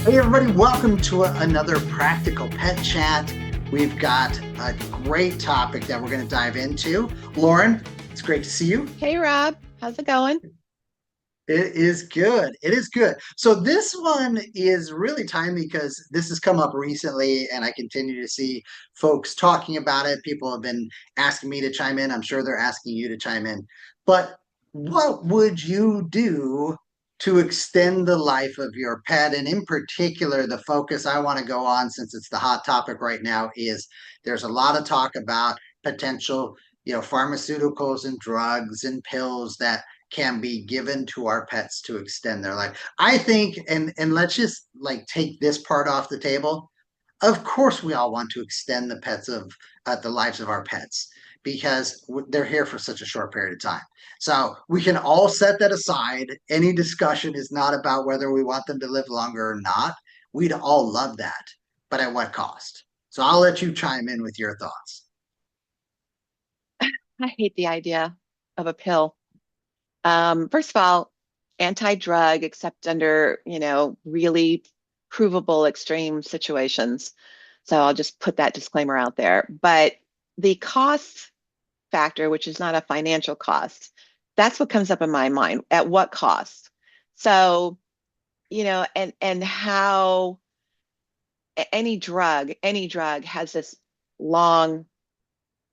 Hey, everybody, welcome to another Practical Pet Chat. We've got a great topic that we're going to dive into. Lorin, it's great to see you. Hey Rob, how's it going? It is good. It is good. So, this one is really timely because this has come up recently, and I continue to see folks talking about it. People have been asking me to chime in. I'm sure they're asking you to chime in. But what would you do to extend the life of your pet? And in particular, the focus I want to go on, since it's the hot topic right now, is there's a lot of talk about potential, pharmaceuticals and drugs and pills that can be given to our pets to extend their life. I think, and let's just like take this part off the table. Of course, we all want to extend the lives of our pets because they're here for such a short period of time. So we can all set that aside. Any discussion is not about whether we want them to live longer or not. We'd all love that, but at what cost? So I'll let you chime in with your thoughts. I hate the idea of a pill. First of all, anti-drug except under, really provable extreme situations. So I'll just put that disclaimer out there. But the cost factor, which is not a financial cost, that's what comes up in my mind. At what cost? So, and how any drug has this long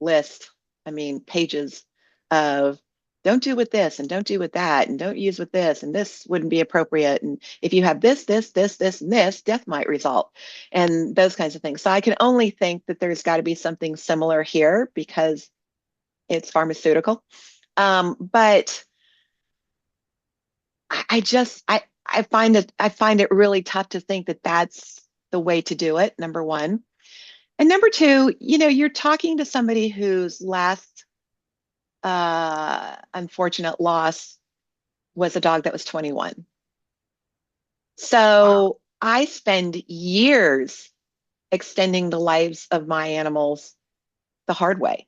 list, I mean, pages of don't do with this and don't do with that and don't use with this and this wouldn't be appropriate. And if you have this, and this, death might result and those kinds of things. So I can only think that there's got to be something similar here because it's pharmaceutical. But I just I find it really tough to think that that's the way to do it. Number one. And number two, you're talking to somebody whose last unfortunate loss was a dog that was 21. Wow. So I spend years extending the lives of my animals the hard way,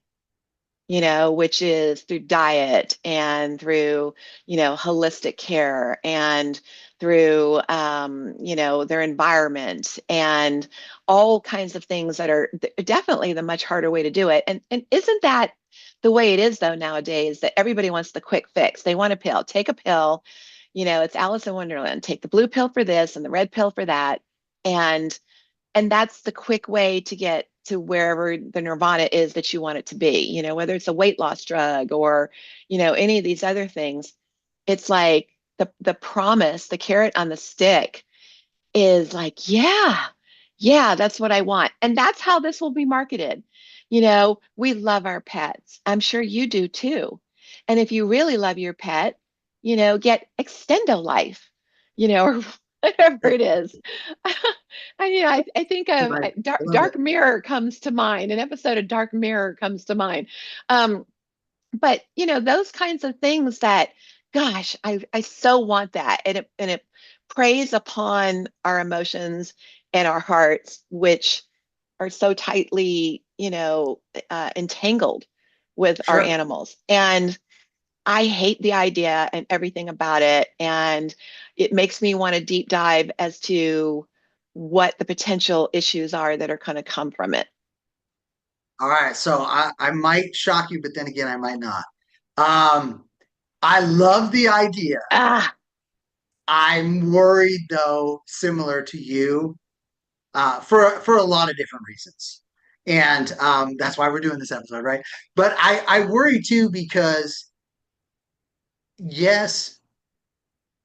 which is through diet and through, holistic care and through, their environment and all kinds of things that are definitely the much harder way to do it. And isn't that the way it is though nowadays that everybody wants the quick fix? They want a pill, take a pill, it's Alice in Wonderland, take the blue pill for this and the red pill for that. And and that's the quick way to get to wherever the nirvana is that you want it to be, whether it's a weight loss drug or any of these other things. It's like the promise, the carrot on the stick is like, yeah, that's what I want, and that's how this will be marketed. We love our pets, I'm sure you do too, and if you really love your pet, get extendo life, or whatever it is. I think I of love it. Dark Mirror comes to mind. An episode of Dark Mirror comes to mind. Um, but those kinds of things that, gosh, I so want that, and it preys upon our emotions and our hearts, which are so tightly, entangled with our Sure. animals. And I hate the idea and everything about it. And it makes me want to deep dive as to what the potential issues are that are going to come from it. All right. So I might shock you, but then again, I might not. Um, I love the idea. Ah, I'm worried though, similar to you, for a lot of different reasons, and that's why we're doing this episode, right? But I worry too because yes,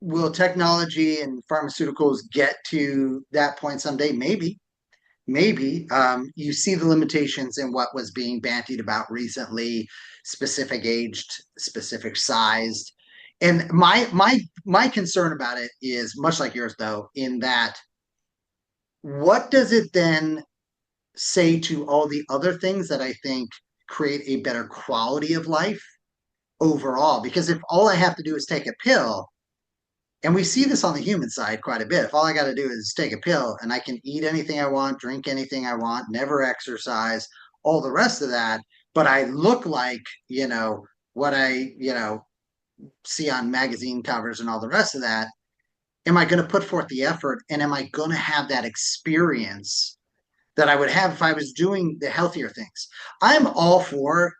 will technology and pharmaceuticals get to that point someday? Maybe, maybe. You see the limitations in what was being bantied about recently, specific aged, specific sized. And my concern about it is much like yours though, in that what does it then say to all the other things that I think create a better quality of life overall? Because if all I have to do is take a pill, and we see this on the human side quite a bit. If all I got to do is take a pill and I can eat anything I want, drink anything I want, never exercise, all the rest of that, but I look like, what I, see on magazine covers and all the rest of that, am I going to put forth the effort and am I going to have that experience that I would have if I was doing the healthier things? I'm all for,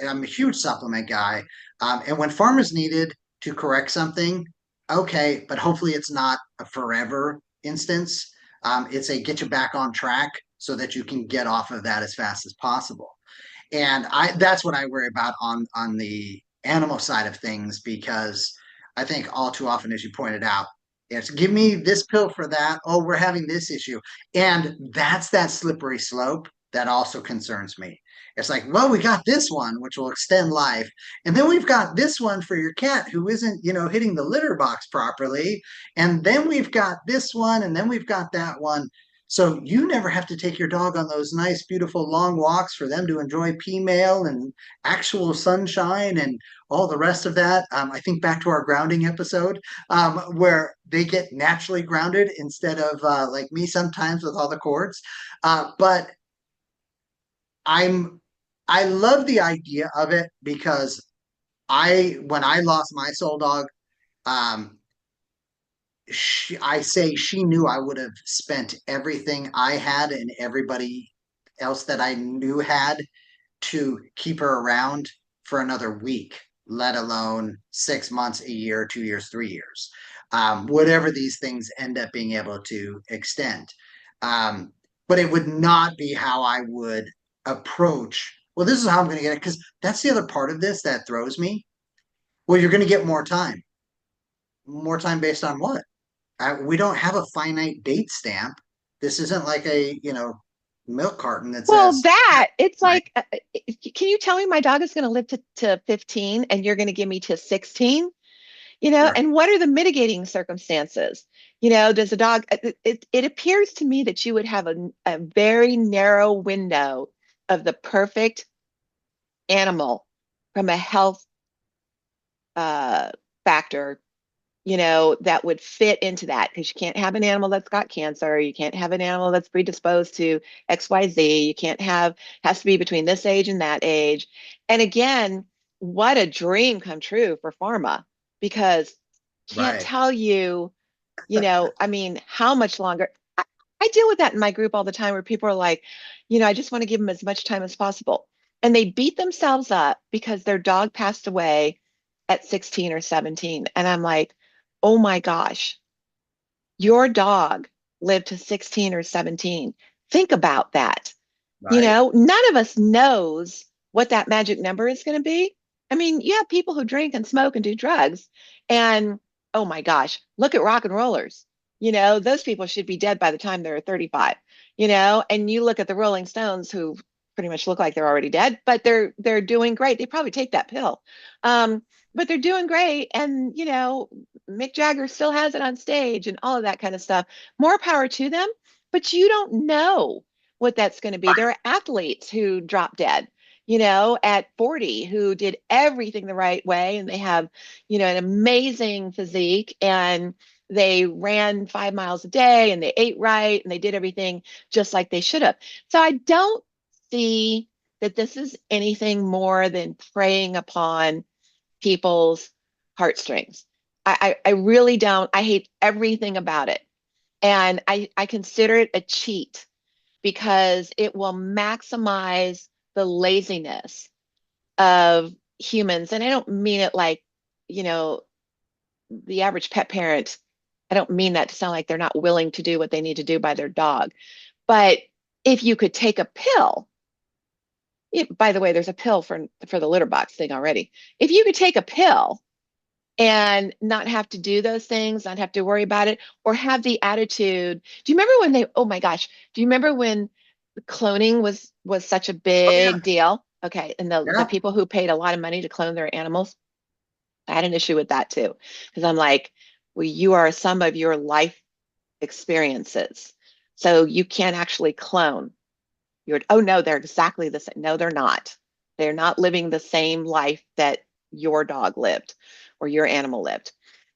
I'm a huge supplement guy. And when farmers needed to correct something, okay, but hopefully it's not a forever instance. It's a get you back on track so that you can get off of that as fast as possible. And I that's what I worry about on the animal side of things, because I think all too often, as you pointed out, it's give me this pill for that. Oh, we're having this issue. And that's that slippery slope that also concerns me. It's like, well, we got this one, which will extend life. And then we've got this one for your cat who isn't, hitting the litter box properly. And then we've got this one, and then we've got that one. So you never have to take your dog on those nice, beautiful long walks for them to enjoy P-mail and actual sunshine and all the rest of that. I think back to our grounding episode, where they get naturally grounded instead of like me sometimes with all the cords. But I'm I love the idea of it because when I lost my soul dog, um, I say she knew I would have spent everything I had and everybody else that I knew had to keep her around for another week, let alone 6 months, a year, 2 years, 3 years, whatever these things end up being able to extend. Um, but it would not be how I would approach. Well, this is how I'm going to get it, because that's the other part of this that throws me. Well, you're going to get more time. More time based on what? We don't have a finite date stamp. This isn't like a, milk carton that Well, says, that it's right, like, can you tell me my dog is going to live to 15 and you're going to give me to 16? sure, And what are the mitigating circumstances? Does the dog, it appears to me that you would have a very narrow window of the perfect animal from a health uh, factor, that would fit into that, because you can't have an animal that's got cancer. You can't have an animal that's predisposed to XYZ. You can't have, has to be between this age and that age. And again, what a dream come true for pharma, because can't right, tell you, I mean, how much longer. I deal with that in my group all the time where people are like, I just want to give them as much time as possible. And they beat themselves up because their dog passed away at 16 or 17. And I'm like, oh my gosh, your dog lived to 16 or 17. Think about that. right, None of us knows what that magic number is going to be. I mean, you have people who drink and smoke and do drugs, and oh my gosh, look at rock and rollers. Those people should be dead by the time they're 35, and you look at the Rolling Stones, who pretty much look like they're already dead, but they're doing great. They probably take that pill. But they're doing great. And, Mick Jagger still has it on stage and all of that kind of stuff. More power to them, but you don't know what that's going to be. There are athletes who drop dead, at 40, who did everything the right way, and they have, an amazing physique, and they ran 5 miles a day, and they ate right, and they did everything just like they should have. So I don't see that this is anything more than preying upon people's heartstrings. I really don't. I hate everything about it. And I consider it a cheat, because it will maximize the laziness of humans. And I don't mean it like, you know, the average pet parent. I don't mean that to sound like they're not willing to do what they need to do by their dog. But if you could take a pill, by the way, there's a pill for the litter box thing already. If you could take a pill and not have to do those things, not have to worry about it, or have the attitude. Do you remember when oh my gosh, do you remember when cloning was such a oh yeah, big deal? Okay, and the yeah, people who paid a lot of money to clone their animals, I had an issue with that too, because I'm like, well, you are some of your life experiences. So you can't actually clone. Oh no, they're exactly the same. No, they're not. They're not living the same life that your dog lived or your animal lived.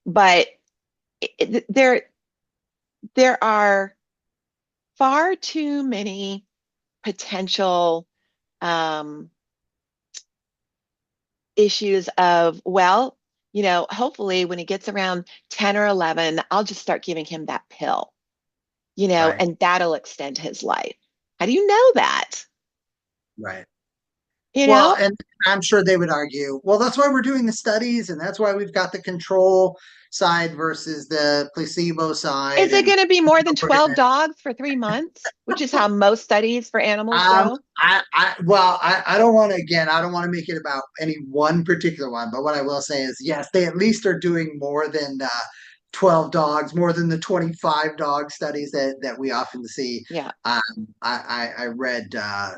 But there are far too many potential um, issues of, well, hopefully when he gets around 10 or 11, I'll just start giving him that pill, Right. and that'll extend his life. How do you know that? Right. You Well, know, and I'm sure they would argue, well, that's why we're doing the studies, and that's why we've got the control side versus the placebo side, is it and going to be more than we're 12 gonna. dogs for 3 months, which is how most studies for animals go? I don't want to, again, I don't want to make it about any one particular one, but what I will say is, yes, they at least are doing more than 12 dogs, more than the 25 dog studies that we often see. Yeah. I read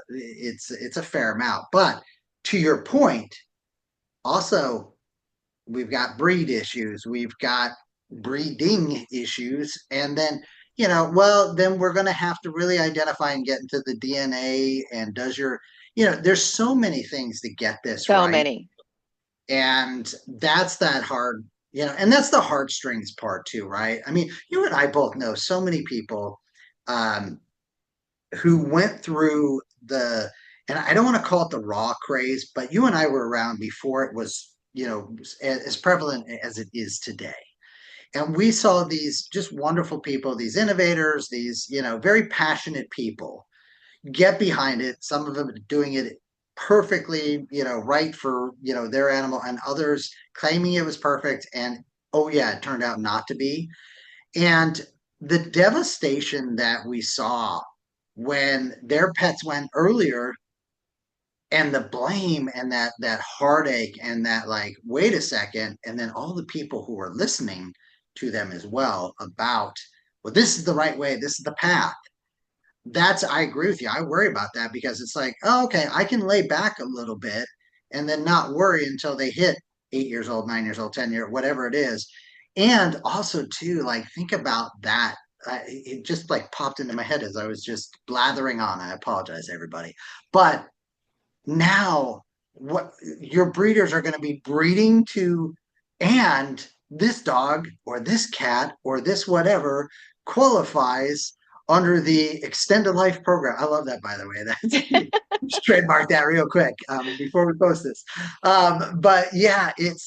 it's a fair amount, but to your point, also we've got breed issues, we've got breeding issues, and then well, then we're going to have to really identify and get into the DNA. And does your, there's so many things to get this So right, many. and that's that hard, and that's the heartstrings part too, right? I mean, you and I both know so many people um, who went through the, and I don't want to call it the raw craze, but you and I were around before it was, as prevalent as it is today. And we saw these just wonderful people, these innovators, these, very passionate people get behind it. Some of them doing it perfectly, right for, their animal, and others claiming it was perfect. And oh, yeah, it turned out not to be. And the devastation that we saw when their pets went earlier, and the blame and that heartache and that, like, wait a second, and then all the people who are listening to them as well about, well, this is the right way, this is the path. That's, I agree with you, I worry about that, because it's like, oh, okay, I can lay back a little bit and then not worry until they hit 8 years old, 9 years old, 10 year, whatever it is. And also too, like, think about that. It just like popped into my head as I was just blathering on. I apologize, everybody, but now what your breeders are going to be breeding to, and this dog or this cat or this whatever qualifies under the extended life program. I love that, by the way. That's trademark that real quick before we post this. But yeah, it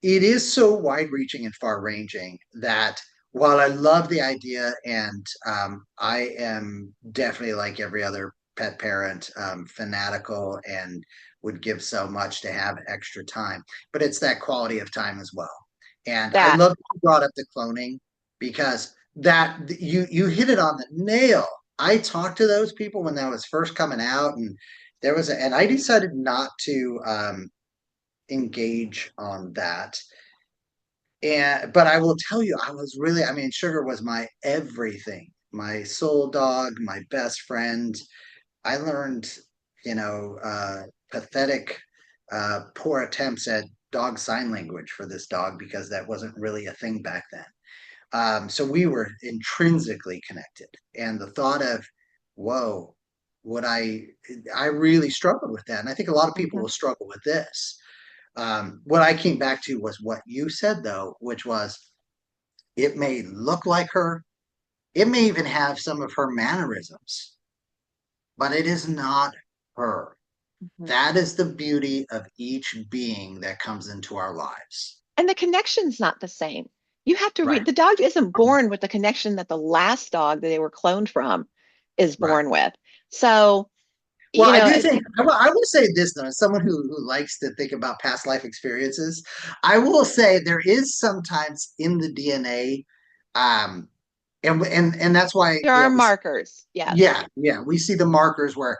is so wide reaching and far ranging that, while I love the idea, and I am definitely, like every other pet parent, fanatical and would give so much to have extra time, but it's that quality of time as well. And I That love that you brought up the cloning, because that you hit it on the nail. I talked to those people when that was first coming out, and and I decided not to engage on that. And but I will tell you, I was really, I mean, Sugar was my everything, my soul dog, my best friend. I learned, pathetic, poor attempts at dog sign language for this dog, because that wasn't really a thing back then. So we were intrinsically connected. And the thought of, whoa, would I really struggled with that. And I think a lot of people will mhm. struggle with this. What I came back to was what you said, though, which was, it may look like her, it may even have some of her mannerisms, but it is not her. Mhm. That is the beauty of each being that comes into our lives. And the connection's not the same. You have to read, Right. the dog isn't born with the connection that the last dog that they were cloned from is Right. born with. So, Well, I do it's think I will say this, though, as someone who likes to think about past life experiences, I will say there is sometimes in the DNA, um, and that's why, there are markers. Yes. yeah, we see the markers where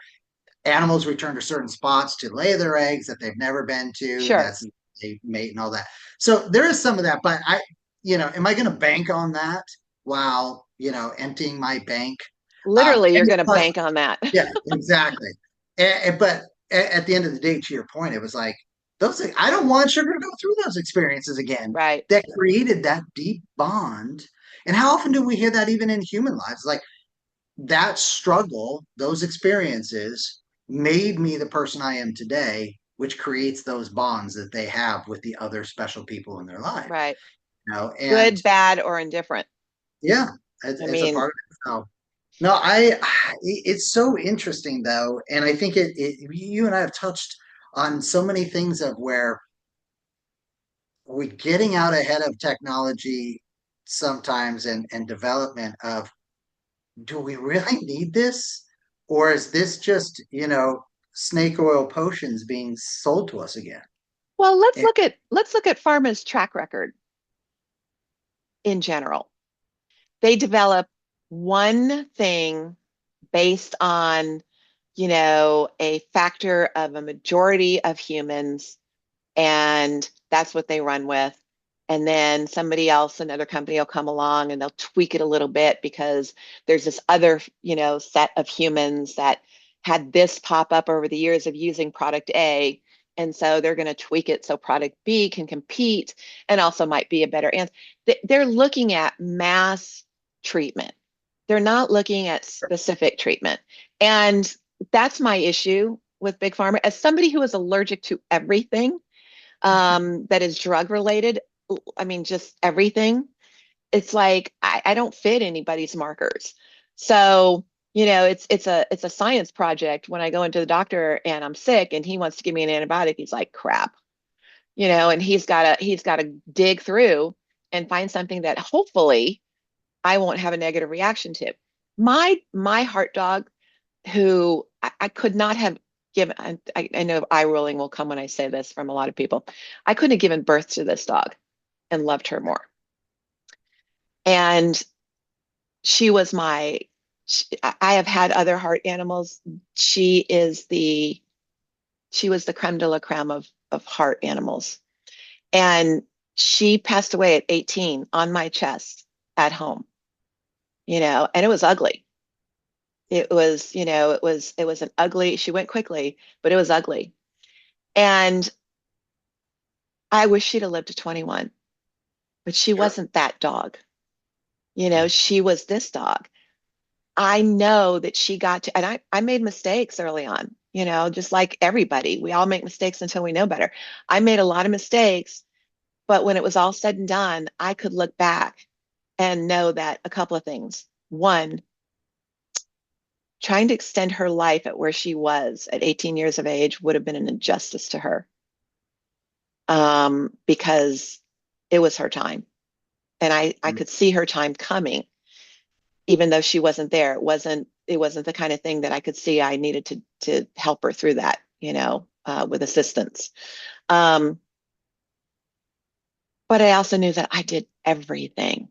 animals return to certain spots to lay their eggs that they've never been to. Sure. That's, they mate and all that. So there is some of that, but am I going to bank on that while, emptying my bank? Literally, you're And going to plus, bank on that. yeah, exactly. But at the end of the day, to your point, it was like, I don't want Sugar to go through those experiences again. Right. That created that deep bond. And how often do we hear that even in human lives? Like, that struggle, those experiences made me the person I am today, which creates those bonds that they have with the other special people in their life. Right. And Good, bad, or indifferent. yeah, I it's a mean, part of it. So no, it's so interesting, though, and I think you and I have touched on so many things of where we getting out ahead of technology sometimes and development of, do we really need this? Or is this just, snake oil potions being sold to us again? Well, And let's look at pharma's track record in general. They develop one thing based on, a factor of a majority of humans, and that's what they run with. And then somebody else, another company will come along and they'll tweak it a little bit because there's this other, set of humans that had this pop up over the years of using product A. And so they're going to tweak it so product B can compete and also might be a better answer. They're looking at mass treatment. They're not looking at specific treatment. And that's my issue with Big Pharma. As somebody who is allergic to everything, that is drug related, I mean, just everything, it's like I don't fit anybody's markers. So, it's a science project when I go into the doctor and I'm sick and he wants to give me an antibiotic. He's like, crap, and he's gotta dig through and find something that hopefully I won't have a negative reaction to. My heart dog, who I could not have given, I know eye rolling will come when I say this from a lot of people. I couldn't have given birth to this dog and loved her more. And she was my, I have had other heart animals. She is the, she was the creme de la creme of heart animals. And she passed away at 18 on my chest at home, and it was ugly. It was an ugly, she went quickly, but it was ugly. And I wish she'd have lived to 21, but she sure. wasn't that dog. She was this dog. I know that she got to, and I made mistakes early on, just like everybody. We all make mistakes until we know better. I made a lot of mistakes, but when it was all said and done, I could look back and know that a couple of things. One, trying to extend her life at where she was at 18 years of age would have been an injustice to her, because it was her time. And I Mm. could see her time coming, even though she wasn't there. It wasn't the kind of thing that I could see I needed to help her through that, with assistance. Um, but I also knew that I did everything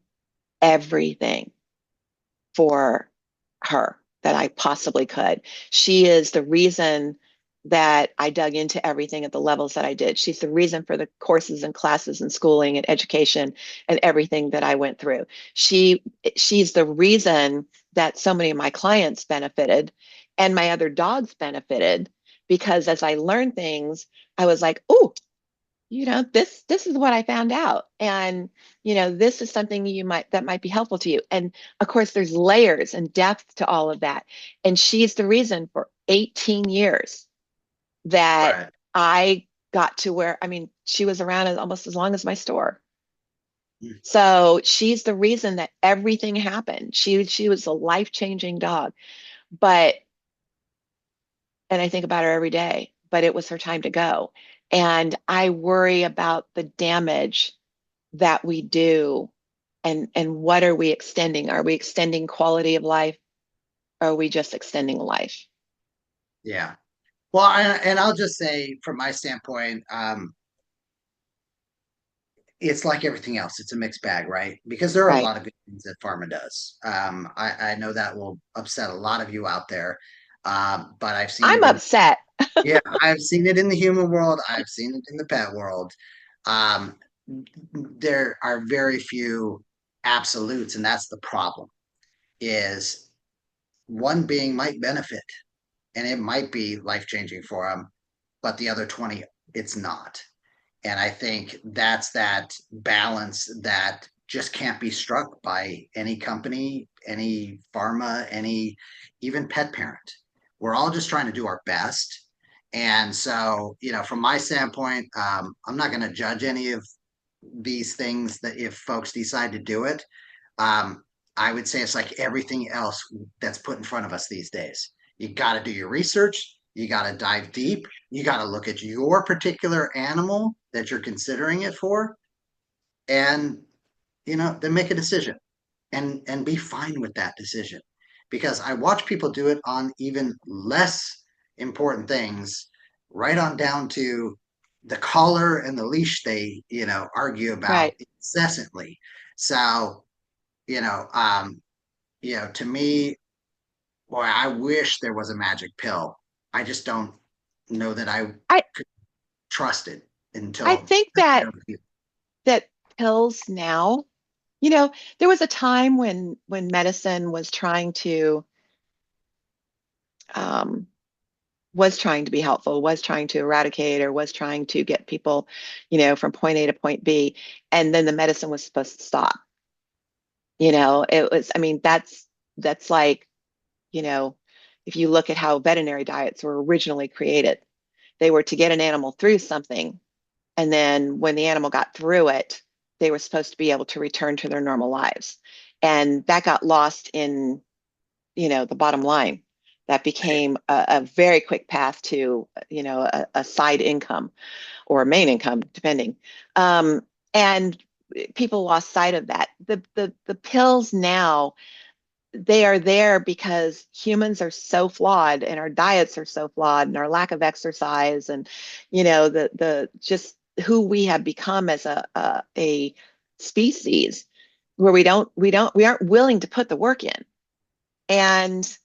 for her that I possibly could. She is the reason that I dug into everything at the levels that I did. She's the reason for the courses and classes and schooling and education and everything that I went through. She's the reason that so many of my clients benefited and my other dogs benefited, because as I learned things, I was like, "Oh, this is what I found out, and this is something that might be helpful to you." And of course there's layers and depth to all of that, and she's the reason for 18 years that Right. I got to where, I mean, she was around almost as long as my store. Mm. So she's the reason that everything happened. She was a life-changing dog. But and I think about her every day, but it was her time to go. And I worry about the damage that we do, and what are we extending? Are we extending quality of life? Or are we just extending life? Yeah. Well, and I'll just say from my standpoint, it's like everything else. It's a mixed bag, right? Because there are a Right. lot of good things that pharma does. I know that will upset a lot of you out there, but I've seen I'm it in, upset. yeah, I've seen it in the human world. I've seen it in the pet world. Um, there are very few absolutes, and that's the problem. Is one being might benefit, and it might be life changing for them, but the other 20, it's not. And I think that's that balance that just can't be struck by any company, any pharma, any even pet parent. We're all just trying to do our best. And so, from my standpoint, I'm not going to judge any of these things that if folks decide to do it. Um, I would say it's like everything else that's put in front of us these days. You got to do your research. You got to dive deep. You got to look at your particular animal that you're considering it for. and then make a decision and be fine with that decision. Because I watch people do it on even less important things, right on down to the collar and the leash they, argue about Right. incessantly. So, you know, um, to me, boy, I wish there was a magic pill. I just don't know that I I could trust it I until think that pills now, you know, there was a time when medicine um, was trying to be helpful, was trying to eradicate, or was trying to get people, from point A to point B, and then the medicine was supposed to stop. It was, I mean, that's like, you know, if you look at how veterinary diets were originally created, they were to get an animal through something, and then when the animal got through it, they were supposed to be able to return to their normal lives. And that got lost in, the bottom line. That became a very quick path to, a side income or a main income, depending. And people lost sight of that. The pills now, they are there because humans are so flawed and our diets are so flawed and our lack of exercise and the just who we have become as a species, where we aren't willing to put the work in. And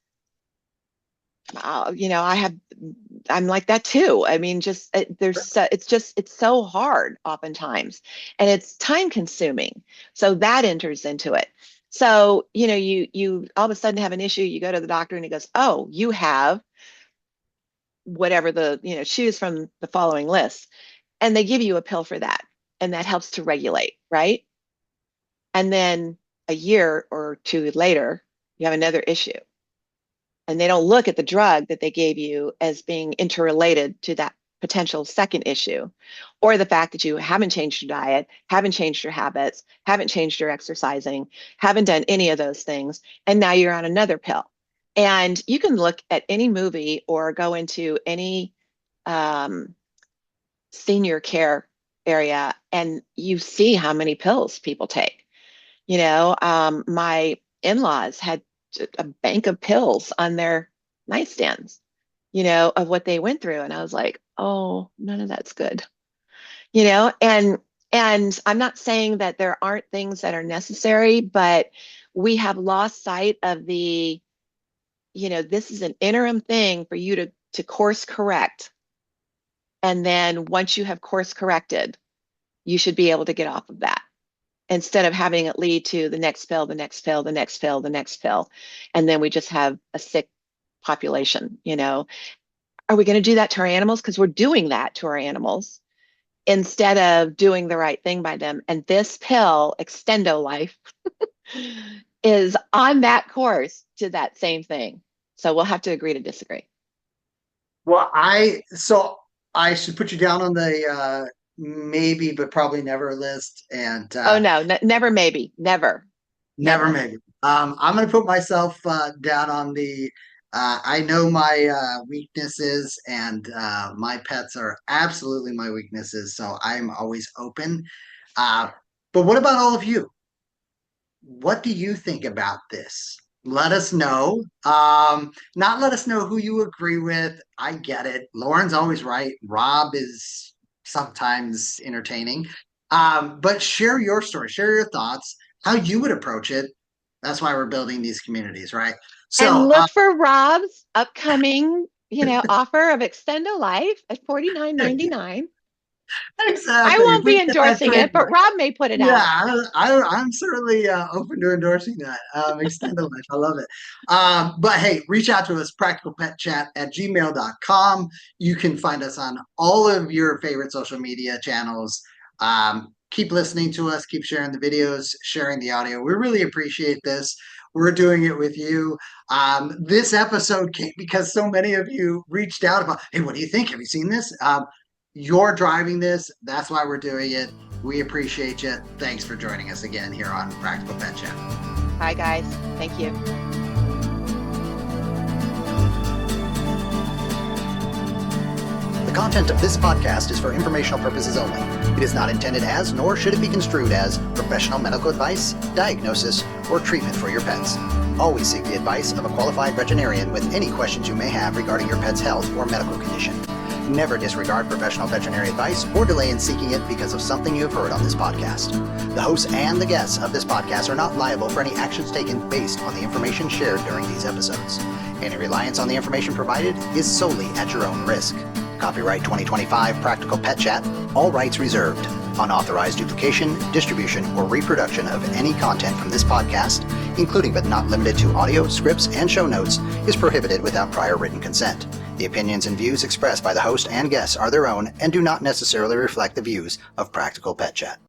I'm like that too. I mean, just it's so hard oftentimes, and it's time consuming. So that enters into it. So, you all of a sudden have an issue, you go to the doctor and he goes, "Oh, you have whatever choose from the following list." And they give you a pill for that, and that helps to regulate, right? And then a year or two later, you have another issue, and they don't look at the drug that they gave you as being interrelated to that potential second issue, or the fact that you haven't changed your diet, haven't changed your habits, haven't changed your exercising, haven't done any of those things, and now you're on another pill. And you can look at any movie or go into any um, senior care area, and you see how many pills people take. My in-laws had a bank of pills on their nightstands, of what they went through. And I was like, oh, none of that's good, and I'm not saying that there aren't things that are necessary, but we have lost sight of this is an interim thing for you to course correct. And then once you have course corrected, you should be able to get off of that, instead of having it lead to the next pill, the next pill, the next pill, the next pill. And then we just have a sick population. Are we going to do that to our animals? Because we're doing that to our animals instead of doing the right thing by them. And this pill, Extendo Life, is on that course to that same thing. So we'll have to agree to disagree. Well, I should put you down on the maybe but probably never list, and Oh no, never, maybe, never, never never. maybe. I'm going to put myself down on the. I know my weaknesses, and my pets are absolutely my weaknesses, so I'm always open. Uh, but what about all of you? What do you think about this? Let us know. Not let us know who you agree with. I get it. Lauren's always right. Rob is sometimes entertaining. But share your story, share your thoughts, how you would approach it. That's why we're building these communities, right? And So, look for Rob's upcoming, offer of Extendo Life at $49.99. I exactly. If won't we be get that endorsing it, but trademark. Rob may put it Yeah, out. I'm certainly open to endorsing that. Extend the life. I love it. But hey, reach out to us, practicalpetchat@gmail.com. You can find us on all of your favorite social media channels. Keep listening to us, keep sharing the videos, sharing the audio. We really appreciate this. We're doing it with you. This episode came because so many of you reached out about, hey, what do you think? Have you seen this? You're driving this. That's why we're doing it. We appreciate you. Thanks for joining us again here on Practical Pet Chat. Bye, guys. Thank you. The content of this podcast is for informational purposes only. It is not intended as, nor should it be construed as, professional medical advice, diagnosis, or treatment for your pets. Always seek the advice of a qualified veterinarian with any questions you may have regarding your pet's health or medical condition. Never disregard professional veterinary advice or delay in seeking it because of something you have heard on this podcast. The hosts and the guests of this podcast are not liable for any actions taken based on the information shared during these episodes. Any reliance on the information provided is solely at your own risk. Copyright 2025 Practical Pet Chat, all rights reserved. Unauthorized duplication, distribution, or reproduction of any content from this podcast, including but not limited to audio, scripts, and show notes, is prohibited without prior written consent. The opinions and views expressed by the host and guests are their own and do not necessarily reflect the views of Practical Pet Chat.